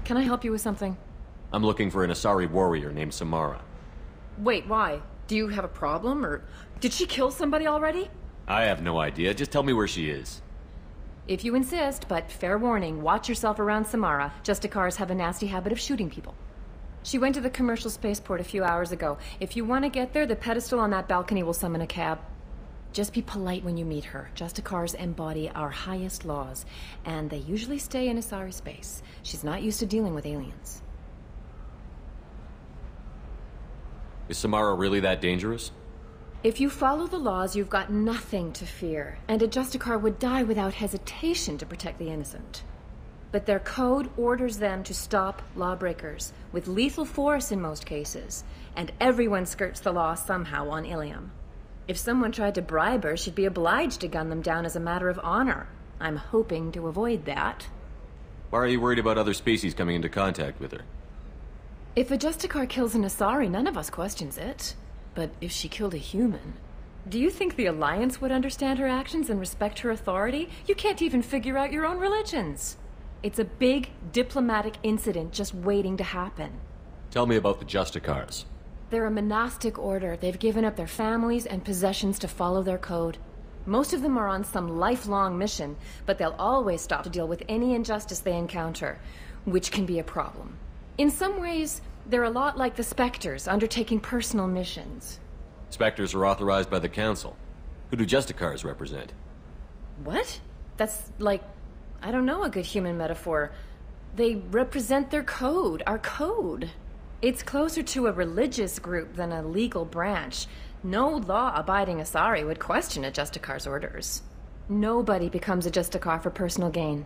Can I help you with something? I'm looking for an Asari warrior named Samara. Wait, why? Do you have a problem, or did she kill somebody already? I have no idea. Just tell me where she is. If you insist, but fair warning, watch yourself around Samara. Justicars have a nasty habit of shooting people. She went to the commercial spaceport a few hours ago. If you want to get there, the pedestal on that balcony will summon a cab. Just be polite when you meet her. Justicars embody our highest laws, and they usually stay in Asari space. She's not used to dealing with aliens. Is Samara really that dangerous? If you follow the laws, you've got nothing to fear, and a Justicar would die without hesitation to protect the innocent. But their code orders them to stop lawbreakers, with lethal force in most cases, and everyone skirts the law somehow on Ilium. If someone tried to bribe her, she'd be obliged to gun them down as a matter of honor. I'm hoping to avoid that. Why are you worried about other species coming into contact with her? If a Justicar kills an Asari, none of us questions it. But if she killed a human... Do you think the Alliance would understand her actions and respect her authority? You can't even figure out your own religions. It's a big diplomatic incident just waiting to happen. Tell me about the Justicars. They're a monastic order. They've given up their families and possessions to follow their code. Most of them are on some lifelong mission, but they'll always stop to deal with any injustice they encounter, which can be a problem. In some ways, they're a lot like the Spectres, undertaking personal missions. Spectres are authorized by the Council. Who do Justicars represent? What? That's like, I don't know, a good human metaphor. They represent their code, our code. It's closer to a religious group than a legal branch. No law-abiding Asari would question a Justicar's orders. Nobody becomes a Justicar for personal gain.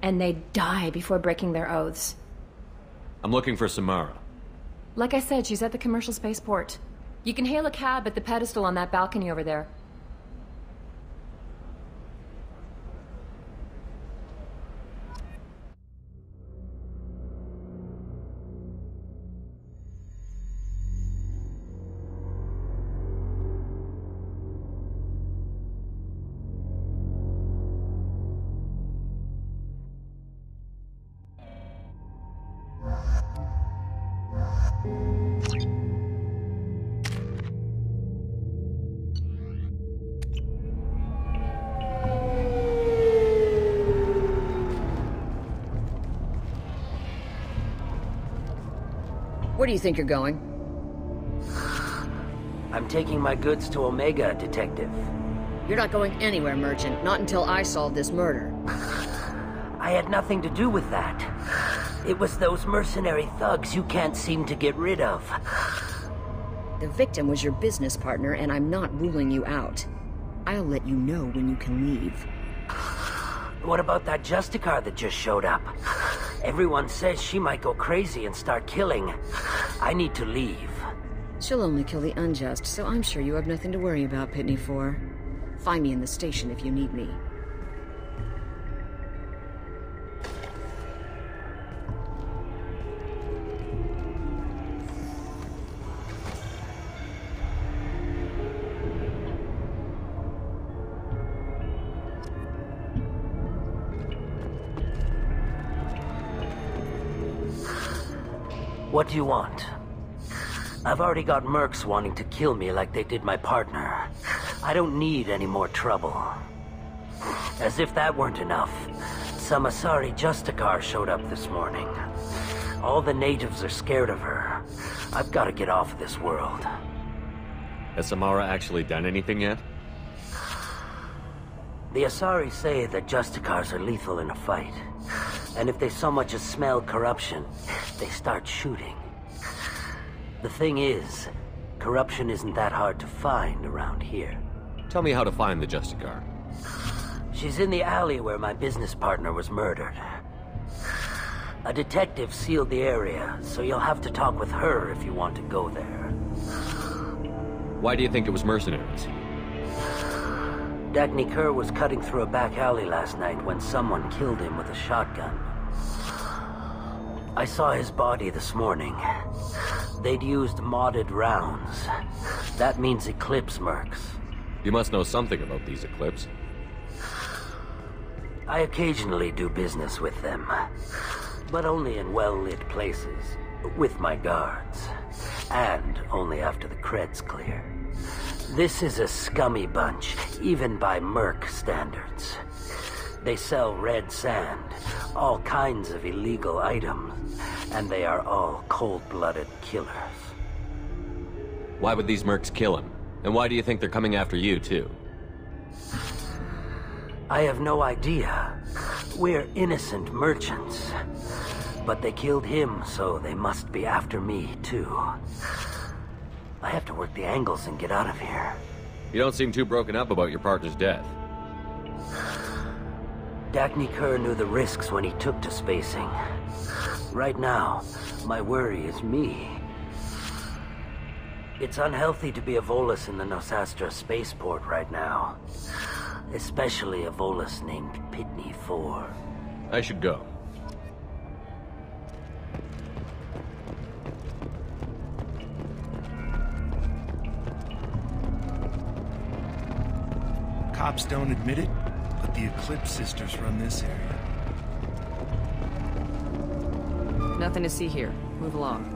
And they die before breaking their oaths. I'm looking for Samara. Like I said, she's at the commercial spaceport. You can hail a cab at the pedestal on that balcony over there. Where do you think you're going? I'm taking my goods to Omega, Detective. You're not going anywhere, Merchant. Not until I solve this murder. I had nothing to do with that. It was those mercenary thugs you can't seem to get rid of. The victim was your business partner, and I'm not ruling you out. I'll let you know when you can leave. What about that Justicar that just showed up? Everyone says she might go crazy and start killing. I need to leave. She'll only kill the unjust, so I'm sure you have nothing to worry about, Pitney 4. Find me in the station if you need me. What do you want? I've already got mercs wanting to kill me like they did my partner. I don't need any more trouble. As if that weren't enough, some Asari Justicar showed up this morning. All the natives are scared of her. I've got to get off of this world. Has Samara actually done anything yet? The Asari say that Justicars are lethal in a fight. And if they so much as smell corruption, they start shooting. The thing is, corruption isn't that hard to find around here. Tell me how to find the Justicar. She's in the alley where my business partner was murdered. A detective sealed the area, so you'll have to talk with her if you want to go there. Why do you think it was mercenaries? Dagny Kerr was cutting through a back alley last night when someone killed him with a shotgun. I saw his body this morning. They'd used modded rounds. That means Eclipse mercs. You must know something about these Eclipse. I occasionally do business with them. but only in well-lit places, with my guards. And only after the creds clear. This is a scummy bunch, even by merc standards. They sell red sand, all kinds of illegal items, and they are all cold-blooded killers. Why would these mercs kill him? And why do you think they're coming after you, too? I have no idea. We're innocent merchants. But they killed him, so they must be after me, too. I have to work the angles and get out of here. You don't seem too broken up about your partner's death. Dagny Kerr knew the risks when he took to spacing. Right now, my worry is me. It's unhealthy to be a Volus in the Nosastra spaceport right now. Especially a Volus named Pitney 4. I should go. Cops don't admit it, but the Eclipse sisters run this area. Nothing to see here. Move along.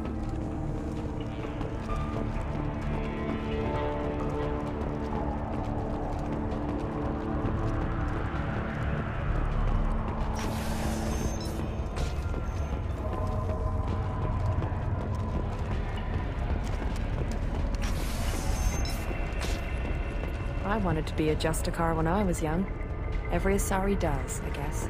I wanted to be a Justicar when I was young. Every Asari does, I guess.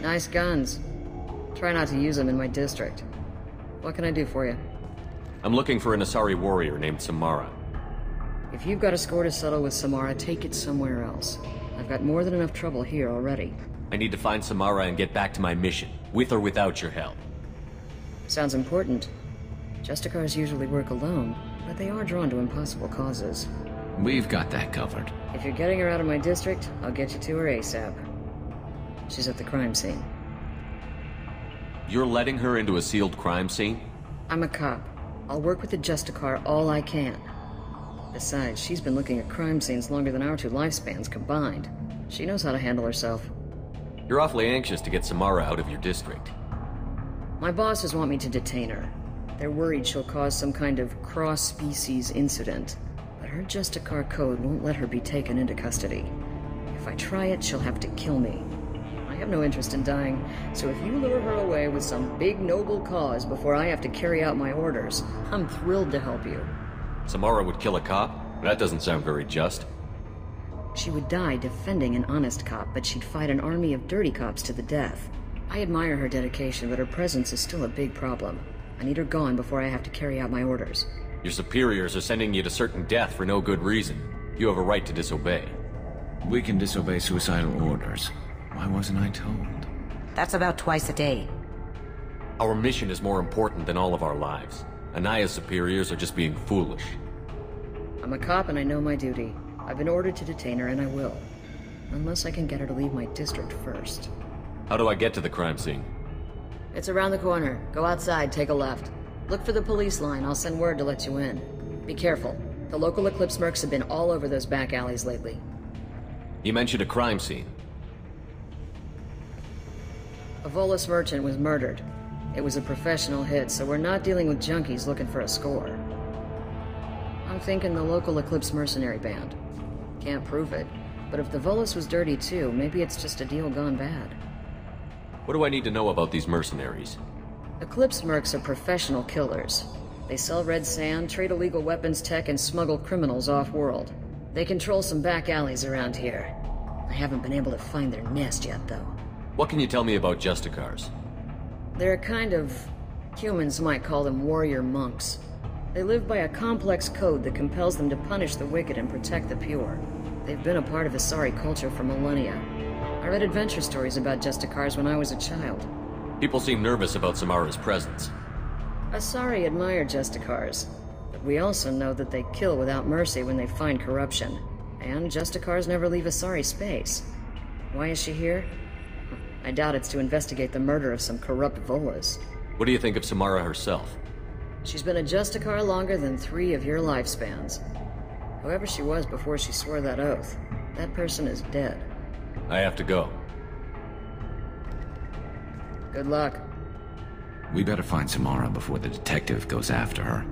Nice guns. Try not to use them in my district. What can I do for you? I'm looking for an Asari warrior named Samara. If you've got a score to settle with Samara, take it somewhere else. I've got more than enough trouble here already. I need to find Samara and get back to my mission, with or without your help. Sounds important. Justicars usually work alone, but they are drawn to impossible causes. We've got that covered. If you're getting her out of my district, I'll get you to her ASAP. She's at the crime scene. You're letting her into a sealed crime scene? I'm a cop. I'll work with the Justicar all I can. Besides, she's been looking at crime scenes longer than our two lifespans combined. She knows how to handle herself. You're awfully anxious to get Samara out of your district. My bosses want me to detain her. They're worried she'll cause some kind of cross-species incident. But her Justicar code won't let her be taken into custody. If I try it, she'll have to kill me. I have no interest in dying, so if you lure her away with some big noble cause before I have to carry out my orders, I'm thrilled to help you. Samara would kill a cop? That doesn't sound very just. She would die defending an honest cop, but she'd fight an army of dirty cops to the death. I admire her dedication, but her presence is still a big problem. I need her gone before I have to carry out my orders. Your superiors are sending you to certain death for no good reason. You have a right to disobey. We can disobey suicidal orders. Why wasn't I told? That's about twice a day. Our mission is more important than all of our lives. Anaya's superiors are just being foolish. I'm a cop and I know my duty. I've been ordered to detain her and I will. Unless I can get her to leave my district first. How do I get to the crime scene? It's around the corner. Go outside, take a left. Look for the police line. I'll send word to let you in. Be careful. The local Eclipse mercs have been all over those back alleys lately. You mentioned a crime scene. A Volus merchant was murdered. It was a professional hit, so we're not dealing with junkies looking for a score. I'm thinking the local Eclipse mercenary band. Can't prove it, but if the Volus was dirty too, maybe it's just a deal gone bad. What do I need to know about these mercenaries? Eclipse mercs are professional killers. They sell red sand, trade illegal weapons tech, and smuggle criminals off-world. They control some back alleys around here. I haven't been able to find their nest yet, though. What can you tell me about Justicars? They're a kind of... humans might call them warrior monks. They live by a complex code that compels them to punish the wicked and protect the pure. They've been a part of Asari culture for millennia. I read adventure stories about Justicars when I was a child. People seem nervous about Samara's presence. Asari admire Justicars, but we also know that they kill without mercy when they find corruption. And Justicars never leave Asari space. Why is she here? I doubt it's to investigate the murder of some corrupt Volas. What do you think of Samara herself? She's been a Justicar longer than 3 of your lifespans. Whoever she was before she swore that oath, that person is dead. I have to go. Good luck. We better find Samara before the detective goes after her.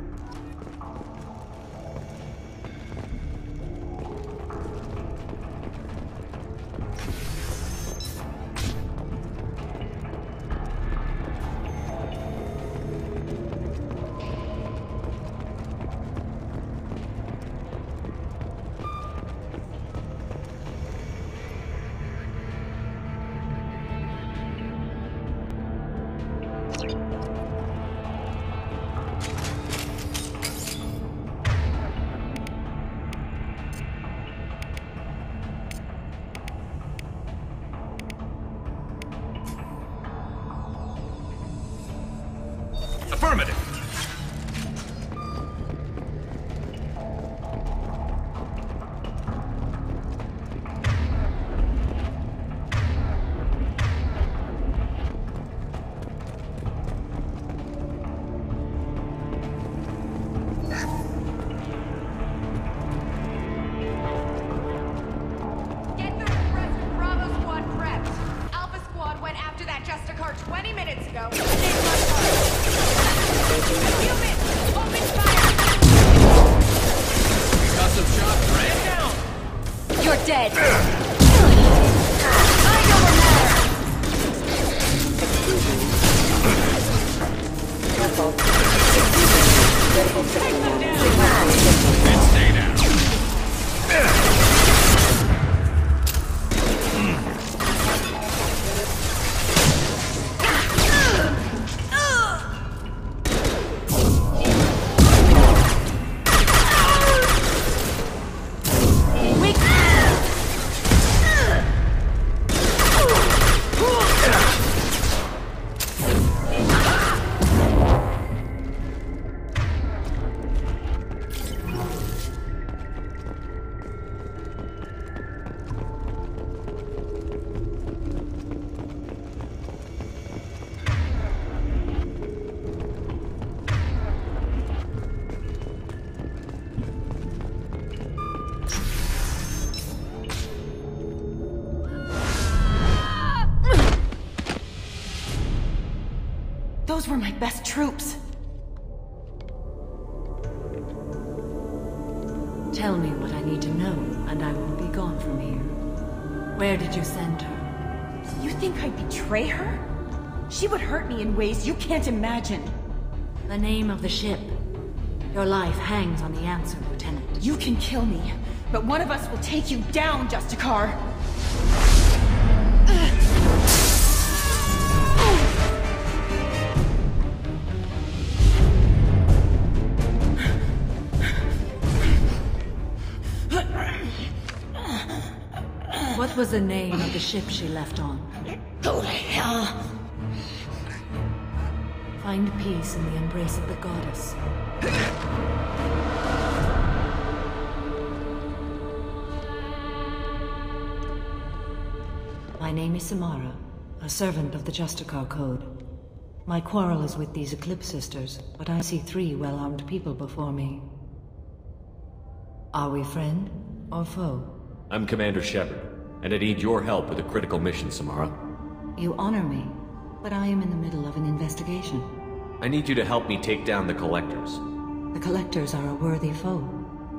Affirmative. Get the rest of Bravo Squad prepped. Alpha Squad went after that Justicar 20 minutes ago. Human! Open fire! Got some shots, ran down! You're dead! I know what matters! Take them down! And stay down. Those were my best troops. Tell me what I need to know, and I will be gone from here. Where did you send her? You think I'd betray her? She would hurt me in ways you can't imagine. The name of the ship. Your life hangs on the answer, Lieutenant. You can kill me, but one of us will take you down, Justicar. What was the name of the ship she left on? Go to hell. Find peace in the embrace of the goddess. My name is Samara, a servant of the Justicar Code. My quarrel is with these Eclipse sisters, but I see 3 well-armed people before me. Are we friend or foe? I'm Commander Shepard, and I need your help with a critical mission, Samara. You honor me, but I am in the middle of an investigation. I need you to help me take down the Collectors. The Collectors are a worthy foe.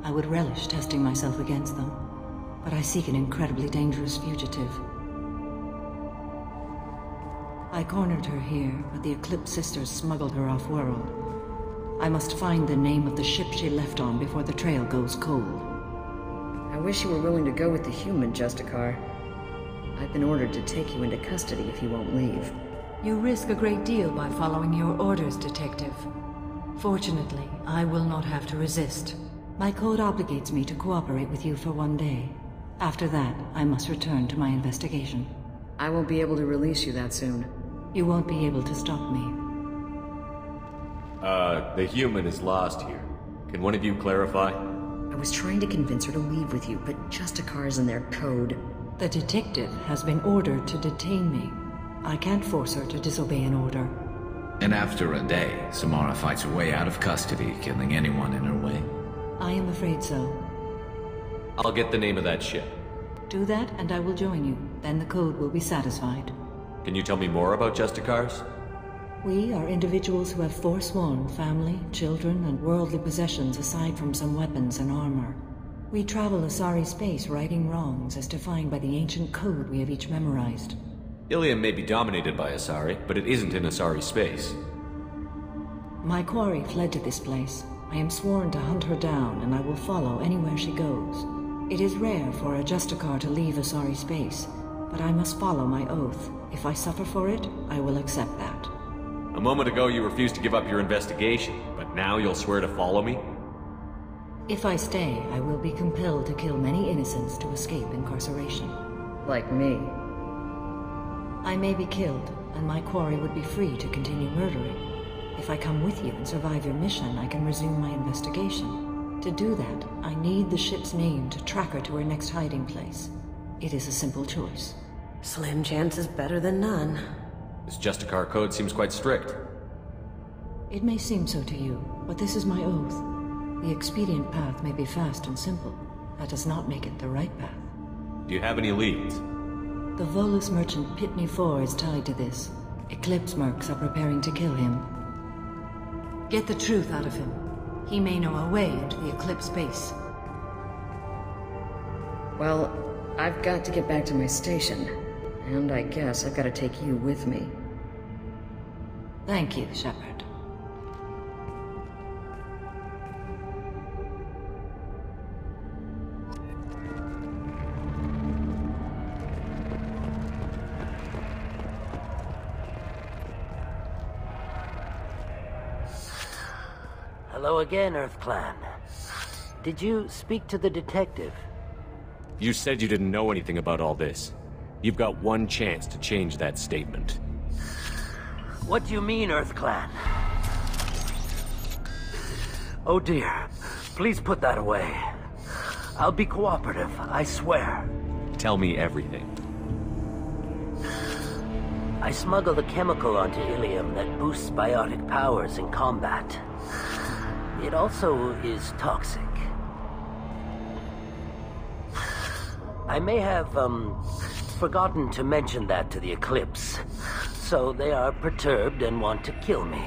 I would relish testing myself against them, but I seek an incredibly dangerous fugitive. I cornered her here, but the Eclipse sisters smuggled her off-world. I must find the name of the ship she left on before the trail goes cold. I wish you were willing to go with the human, Justicar. I've been ordered to take you into custody if you won't leave. You risk a great deal by following your orders, Detective. Fortunately, I will not have to resist. My code obligates me to cooperate with you for 1 day. After that, I must return to my investigation. I won't be able to release you that soon. You won't be able to stop me. The human is lost here. Can one of you clarify? I was trying to convince her to leave with you, but Justicars and their code. The detective has been ordered to detain me. I can't force her to disobey an order. And after a day, Samara fights her way out of custody, killing anyone in her way. I am afraid so. I'll get the name of that ship. Do that, and I will join you. Then the code will be satisfied. Can you tell me more about Justicars? We are individuals who have forsworn family, children, and worldly possessions aside from some weapons and armor. We travel Asari space righting wrongs as defined by the ancient code we have each memorized. Ilium may be dominated by Asari, but it isn't in Asari space. My quarry fled to this place. I am sworn to hunt her down, and I will follow anywhere she goes. It is rare for a Justicar to leave Asari space, but I must follow my oath. If I suffer for it, I will accept that. A moment ago you refused to give up your investigation, but now you'll swear to follow me? If I stay, I will be compelled to kill many innocents to escape incarceration. Like me. I may be killed, and my quarry would be free to continue murdering. If I come with you and survive your mission, I can resume my investigation. To do that, I need the ship's name to track her to her next hiding place. It is a simple choice. Slim chance is better than none. This Justicar code seems quite strict. It may seem so to you, but this is my oath. The expedient path may be fast and simple. That does not make it the right path. Do you have any leads? The Volus merchant Pitney IV is tied to this. Eclipse mercs are preparing to kill him. Get the truth out of him. He may know a way into the Eclipse base. Well, I've got to get back to my station. And I guess I've got to take you with me. Thank you, Shepard. Hello again, Earth Clan. Did you speak to the detective? You said you didn't know anything about all this. You've got one chance to change that statement. What do you mean, Earth Clan? Oh dear. Please put that away. I'll be cooperative, I swear. Tell me everything. I smuggled a chemical onto Ilium that boosts biotic powers in combat. It also is toxic. I may have, forgotten to mention that to the Eclipse. So they are perturbed and want to kill me.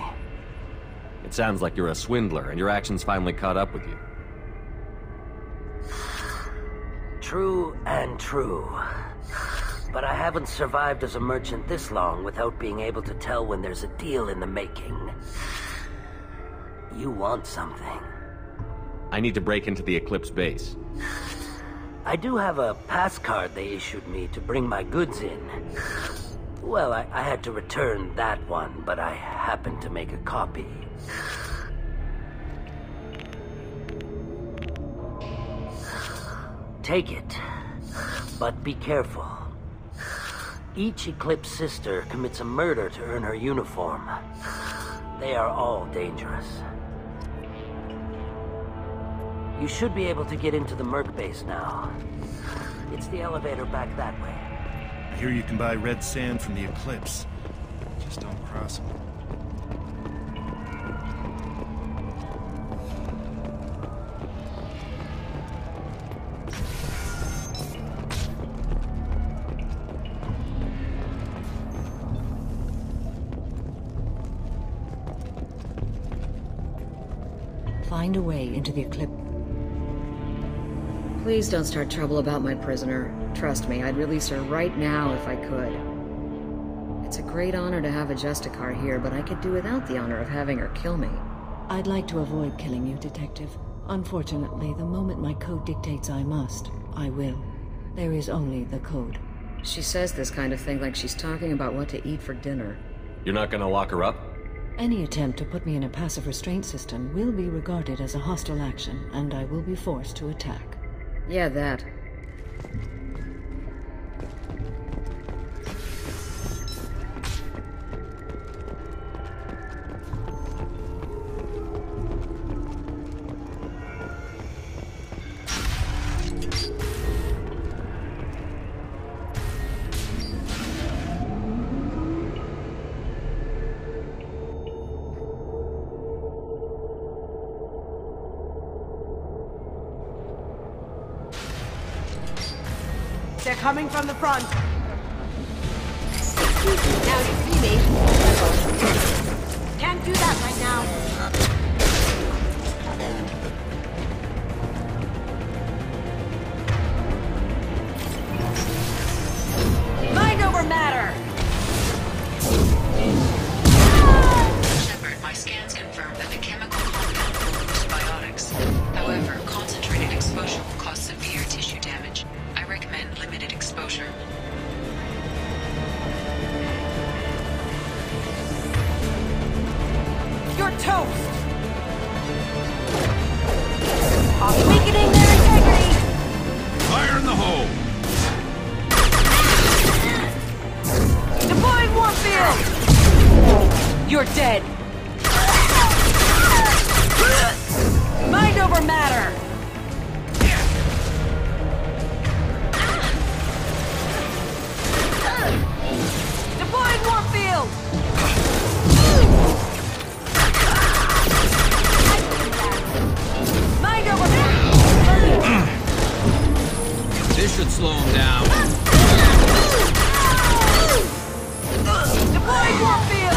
It sounds like you're a swindler, and your actions finally caught up with you. True and true. But I haven't survived as a merchant this long without being able to tell when there's a deal in the making. You want something. I need to break into the Eclipse base. I do have a pass card they issued me to bring my goods in. Well, I had to return that one, but I happened to make a copy. Take it, but be careful. Each Eclipse sister commits a murder to earn her uniform. They are all dangerous. You should be able to get into the merc base now. It's the elevator back that way. I hear you can buy red sand from the Eclipse. Just don't cross them. Find a way into the Eclipse. Please don't start trouble about my prisoner. Trust me, I'd release her right now if I could. It's a great honor to have a Justicar here, but I could do without the honor of having her kill me. I'd like to avoid killing you, Detective. Unfortunately, the moment my code dictates I must, I will. There is only the code. She says this kind of thing like she's talking about what to eat for dinner. You're not gonna lock her up? Any attempt to put me in a passive restraint system will be regarded as a hostile action, and I will be forced to attack. Yeah, that. They're coming from the front. Now you see me. Can't do that right now. Mind over matter! Shepard, my scans confirm that the chemical compound will boost biotics. However, concentrated exposure will cause severe tissue damage. I recommend limited exposure. You're toast! Weakening their integrity! Fire in the hole! Deploying warfield! You're dead! Mind over matter! Deploying warfield! Mind over matter! This should slow him down. Deploying warfield!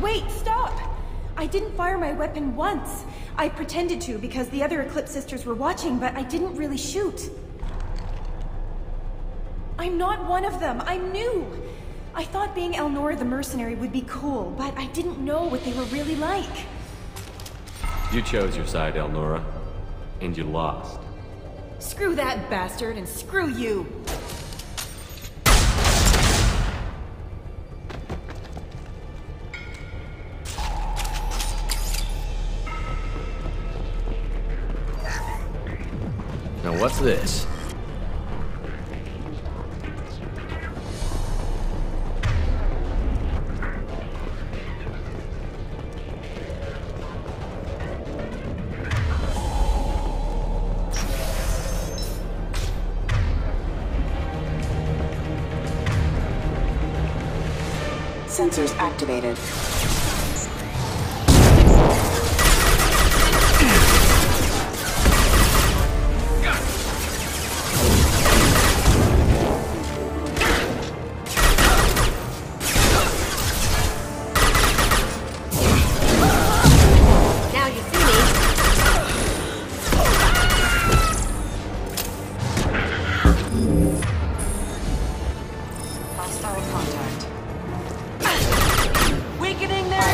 Wait, stop! I didn't fire my weapon once. I pretended to because the other Eclipse sisters were watching, but I didn't really shoot. I'm not one of them. I'm new. I thought being Elnora the mercenary would be cool, but I didn't know what they were really like. You chose your side, Elnora. And you lost. Screw that bastard, and screw you! Now what's this? Sensors activated. Weakening their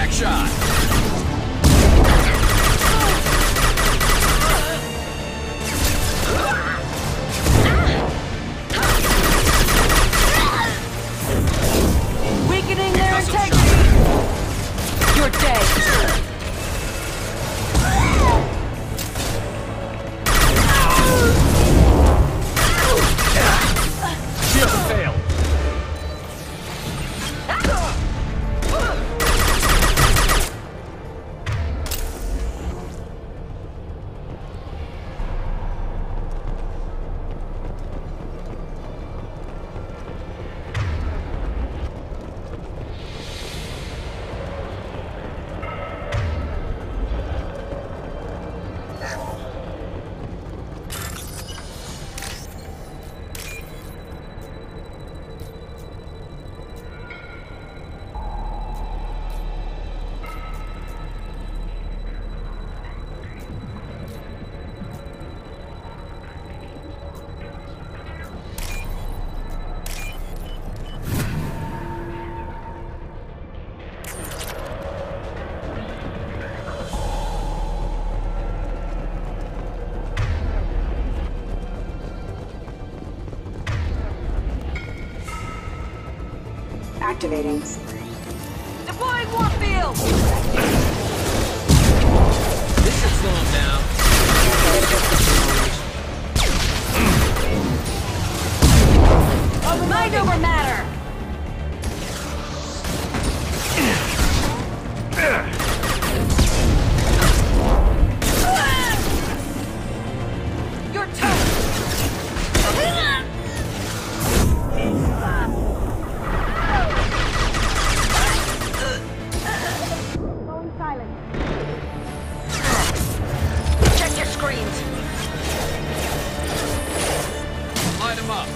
Crack shot! Weakening their integrity! You're dead! Shield failed! Activating. Deploying warp field! This should slow him down. Mind over matter! You're toast! Going silent. Check your screens! Light him up.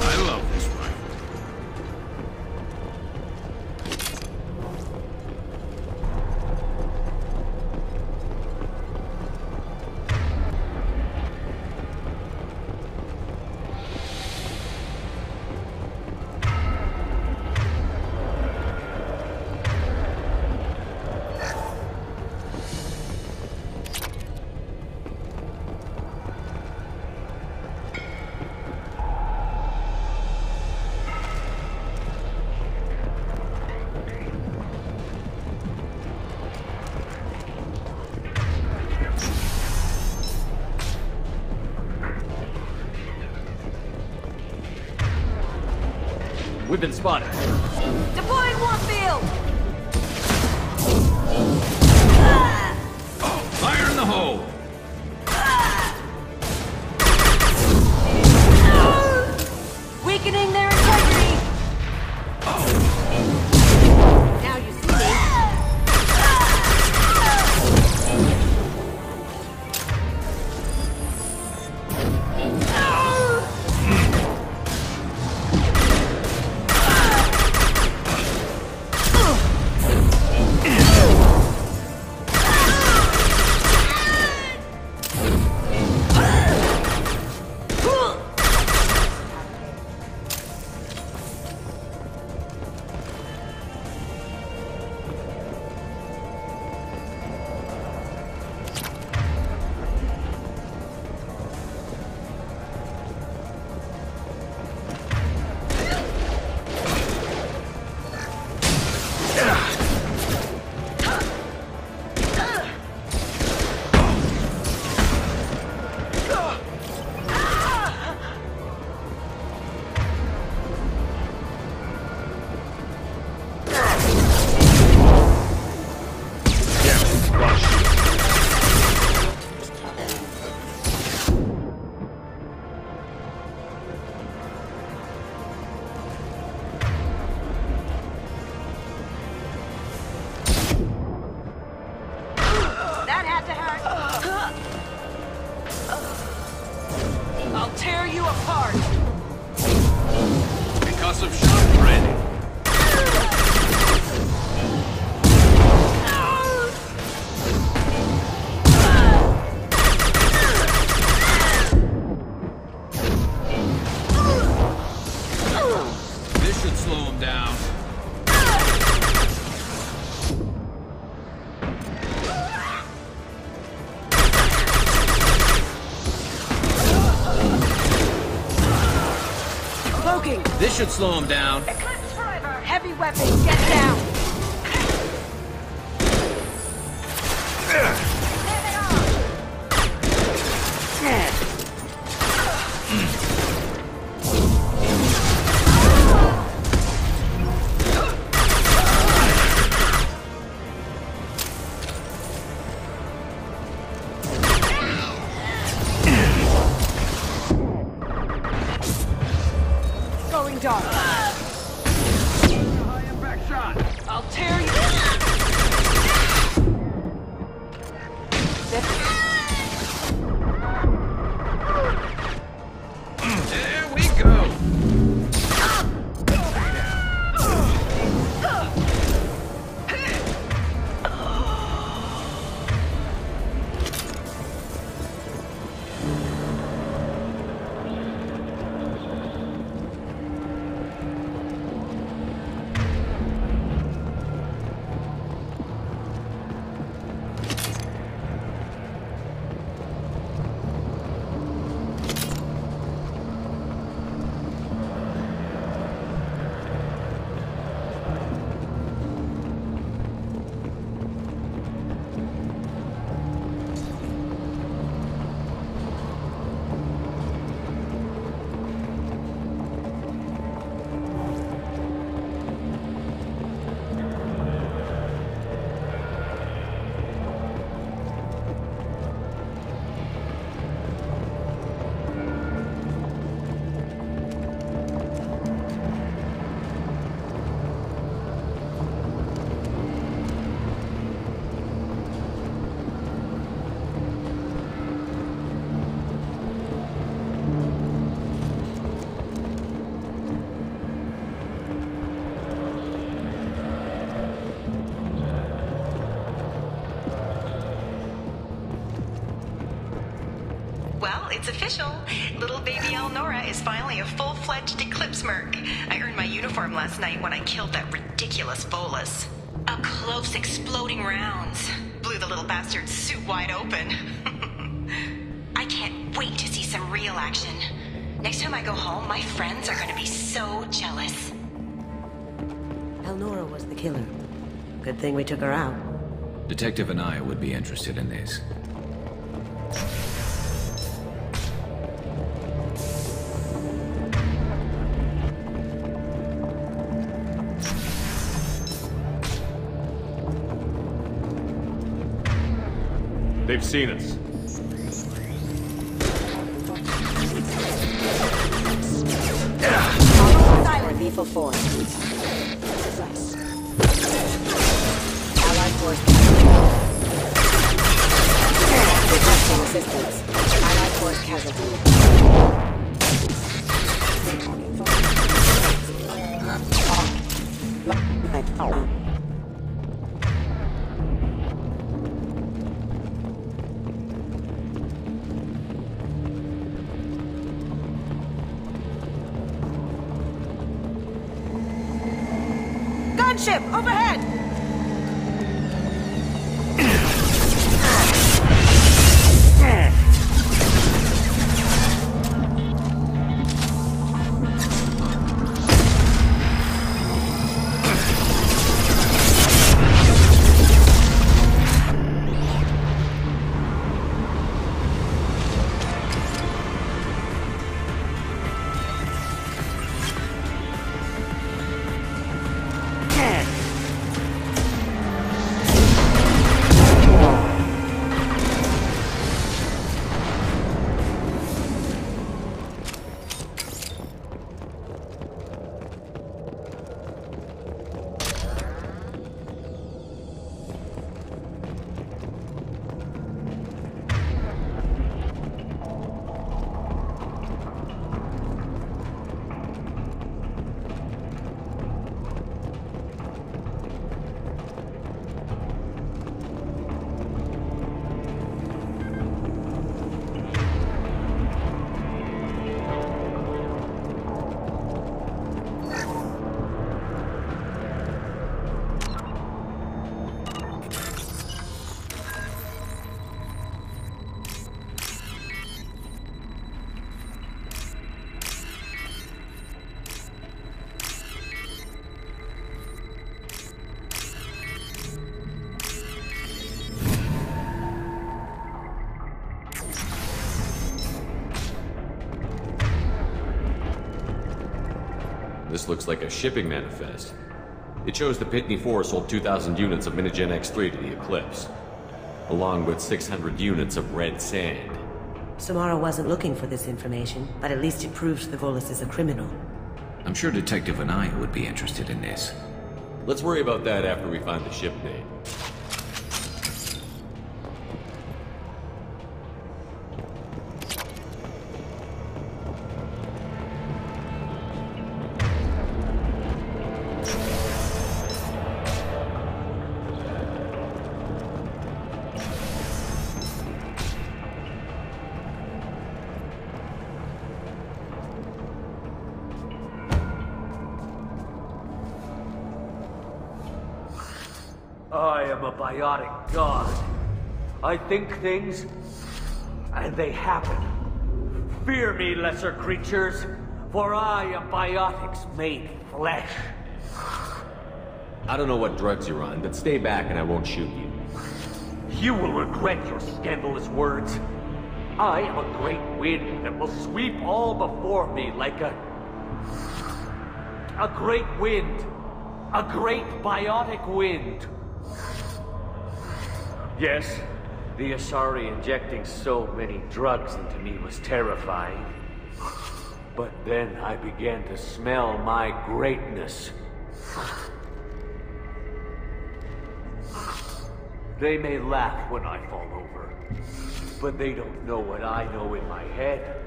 I love this rifle. We've been spotted. Deploying warp field! Fire in the hole! Weakening their integrity! Now you see me. should slow him down. Eclipse forever! Heavy weapons, get down! Going dark. Back shot. I'll tear you. There we go. Well, it's official. Little baby Elnora is finally a full-fledged Eclipse merc. I earned my uniform last night when I killed that ridiculous bolus. Up close, exploding rounds. Blew the little bastard's suit wide open. I can't wait to see some real action. Next time I go home, my friends are gonna be so jealous. Elnora was the killer. Good thing we took her out. Detective and I would be interested in this. They've seen us. Siren lethal force. Allied force. Requesting assistance. Allied force casualty. Gunship overhead! looks like a shipping manifest. It shows the Pitney 4 sold 2,000 units of Minigen X3 to the Eclipse, along with 600 units of red sand. Samara wasn't looking for this information, but at least it proves the Volus is a criminal. I'm sure Detective Anaya would be interested in this. Let's worry about that after we find the ship name. I am a biotic god. I think things, and they happen. Fear me, lesser creatures, for I am biotics made flesh. I don't know what drugs you're on, but stay back and I won't shoot you. You will regret your scandalous words. I am a great wind that will sweep all before me like a great wind. A great biotic wind. Yes, the Asari injecting so many drugs into me was terrifying. But then I began to smell my greatness. They may laugh when I fall over, but they don't know what I know in my head.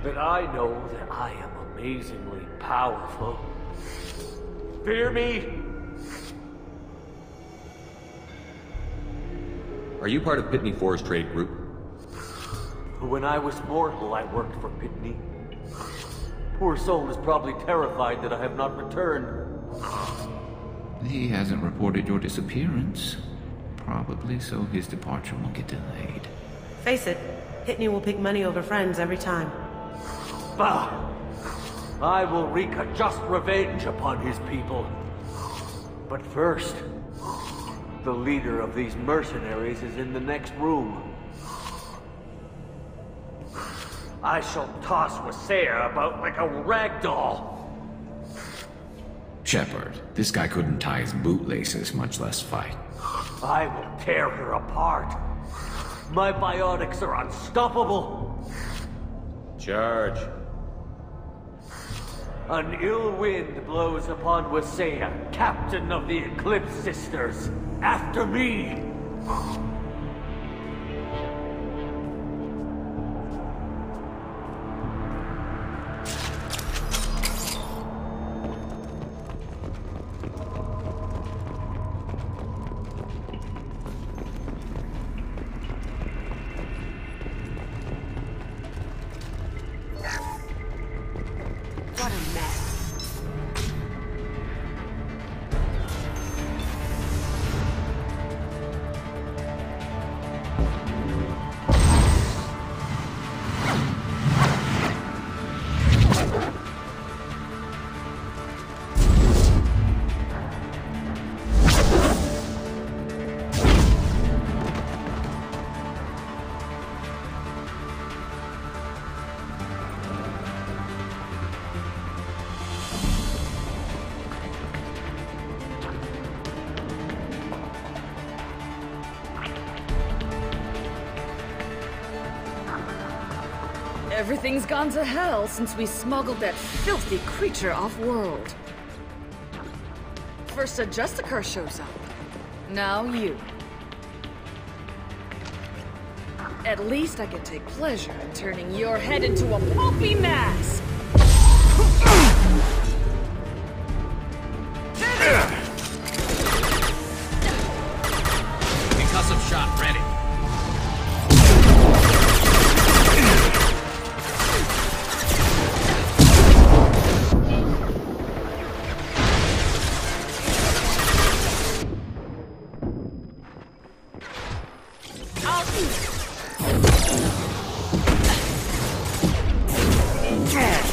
That I know that I am amazingly powerful. Fear me? Are you part of Pitney 4's trade group? When I was mortal, I worked for Pitney. Poor soul is probably terrified that I have not returned. He hasn't reported your disappearance. Probably so his departure won't get delayed. Face it, Pitney will pick money over friends every time. Bah! I will wreak a just revenge upon his people. But first, the leader of these mercenaries is in the next room. I shall toss Wasea about like a rag doll. Shepard, this guy couldn't tie his bootlaces, much less fight. I will tear her apart. My biotics are unstoppable. Charge. An ill wind blows upon Wasea, captain of the Eclipse Sisters. After me! What a mess. Everything's gone to hell since we smuggled that filthy creature off-world. First a Justicar shows up. Now you. At least I can take pleasure in turning your head into a pulpy mass! Concussive shot ready. Yeah.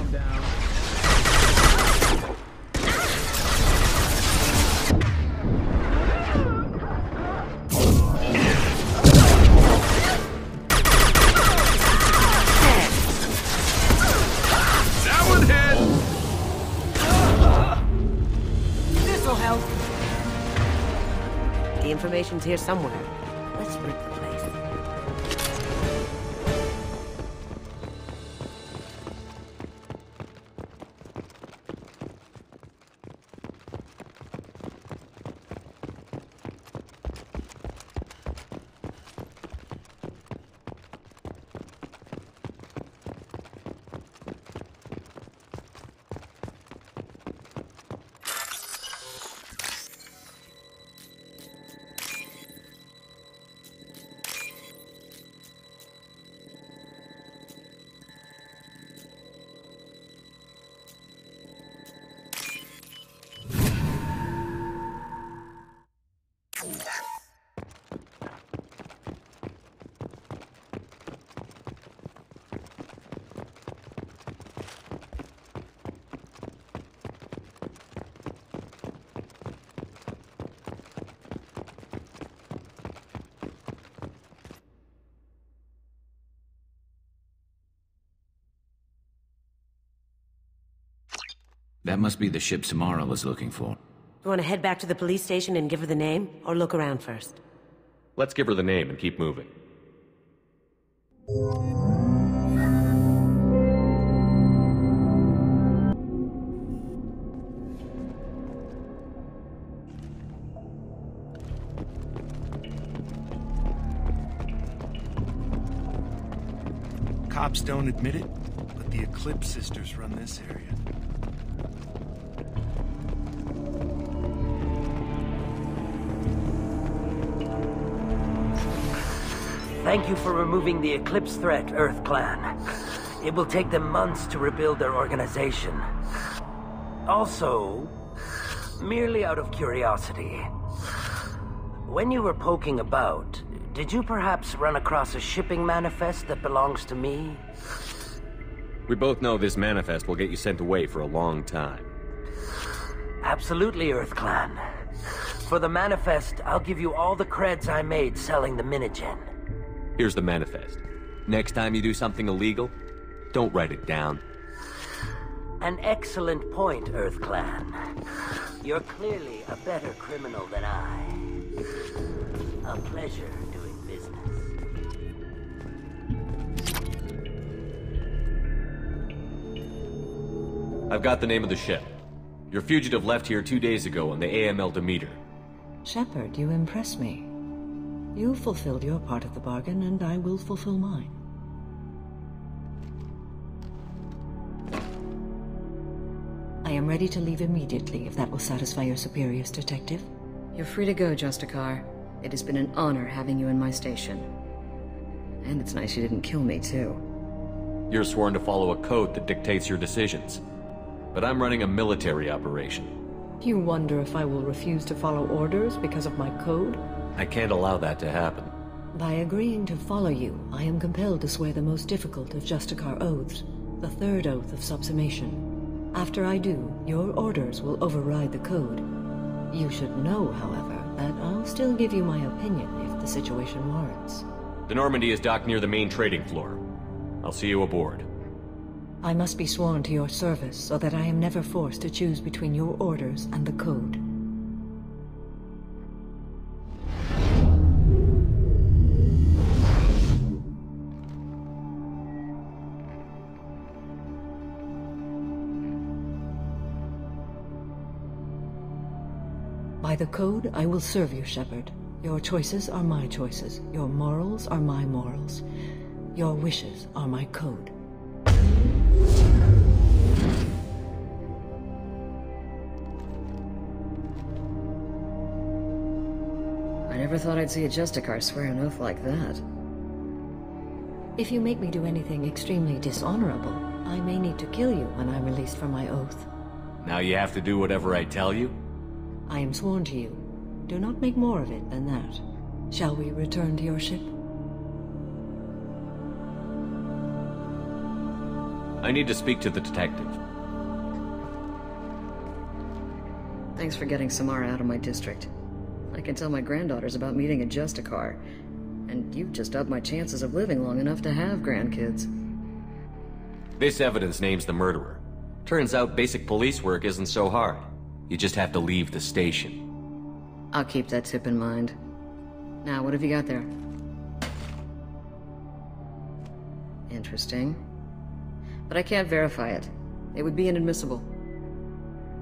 Calm down. That one hit! This'll help. The information's here somewhere. Let's rid the place. That must be the ship Samara was looking for. You want to head back to the police station and give her the name, or look around first? Let's give her the name and keep moving. Cops don't admit it, but the Eclipse sisters run this area. Thank you for removing the Eclipse threat, Earth Clan. It will take them months to rebuild their organization. Also, merely out of curiosity, when you were poking about, did you perhaps run across a shipping manifest that belongs to me? We both know this manifest will get you sent away for a long time. Absolutely, Earth Clan. For the manifest, I'll give you all the creds I made selling the minigen. Here's the manifest. Next time you do something illegal, don't write it down. An excellent point, Earth Clan. You're clearly a better criminal than I. A pleasure doing business. I've got the name of the ship. Your fugitive left here 2 days ago on the AML Demeter. Shepard, you impress me. You fulfilled your part of the bargain, and I will fulfill mine. I am ready to leave immediately, if that will satisfy your superiors, Detective. You're free to go, Justicar. It has been an honor having you in my station. And it's nice you didn't kill me, too. You're sworn to follow a code that dictates your decisions. But I'm running a military operation. You wonder if I will refuse to follow orders because of my code? I can't allow that to happen. By agreeing to follow you, I am compelled to swear the most difficult of Justicar oaths, the third oath of subsumation. After I do, your orders will override the code. You should know, however, that I'll still give you my opinion if the situation warrants. The Normandy is docked near the main trading floor. I'll see you aboard. I must be sworn to your service so that I am never forced to choose between your orders and the code. By the code, I will serve you, Shepard. Your choices are my choices. Your morals are my morals. Your wishes are my code. I never thought I'd see a Justicar swear an oath like that. If you make me do anything extremely dishonorable, I may need to kill you when I'm released from my oath. Now you have to do whatever I tell you? I am sworn to you. Do not make more of it than that. Shall we return to your ship? I need to speak to the detective. Thanks for getting Samara out of my district. I can tell my granddaughters about meeting a Justicar, and you've just upped my chances of living long enough to have grandkids. This evidence names the murderer. Turns out basic police work isn't so hard. You just have to leave the station. I'll keep that tip in mind. Now, what have you got there? Interesting. But I can't verify it. It would be inadmissible.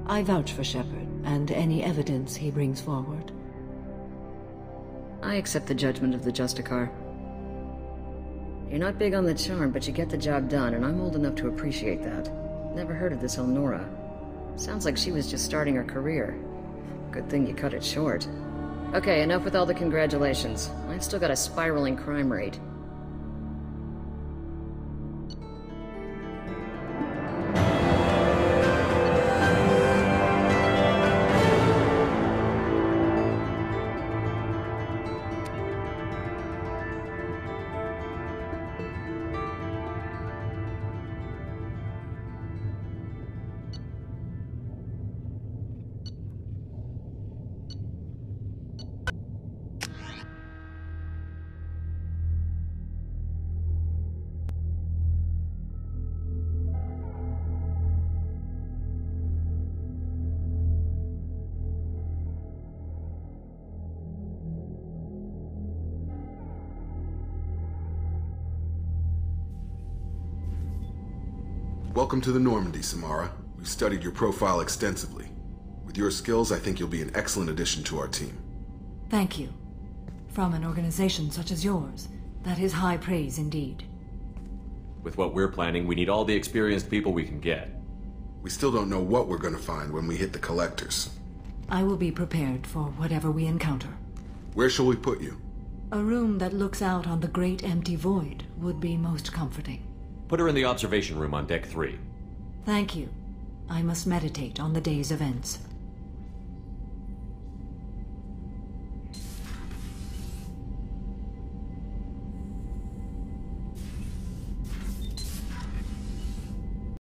I vouch for Shepard, and any evidence he brings forward. I accept the judgment of the Justicar. You're not big on the charm, but you get the job done, and I'm old enough to appreciate that. Never heard of this Elnora. Sounds like she was just starting her career. Good thing you cut it short. Okay, enough with all the congratulations. I've still got a spiraling crime rate. Welcome to the Normandy, Samara. We've studied your profile extensively. With your skills, I think you'll be an excellent addition to our team. Thank you. From an organization such as yours, that is high praise indeed. With what we're planning, we need all the experienced people we can get. We still don't know what we're going to find when we hit the collectors. I will be prepared for whatever we encounter. Where shall we put you? A room that looks out on the great empty void would be most comforting. Put her in the observation room on deck 3. Thank you. I must meditate on the day's events.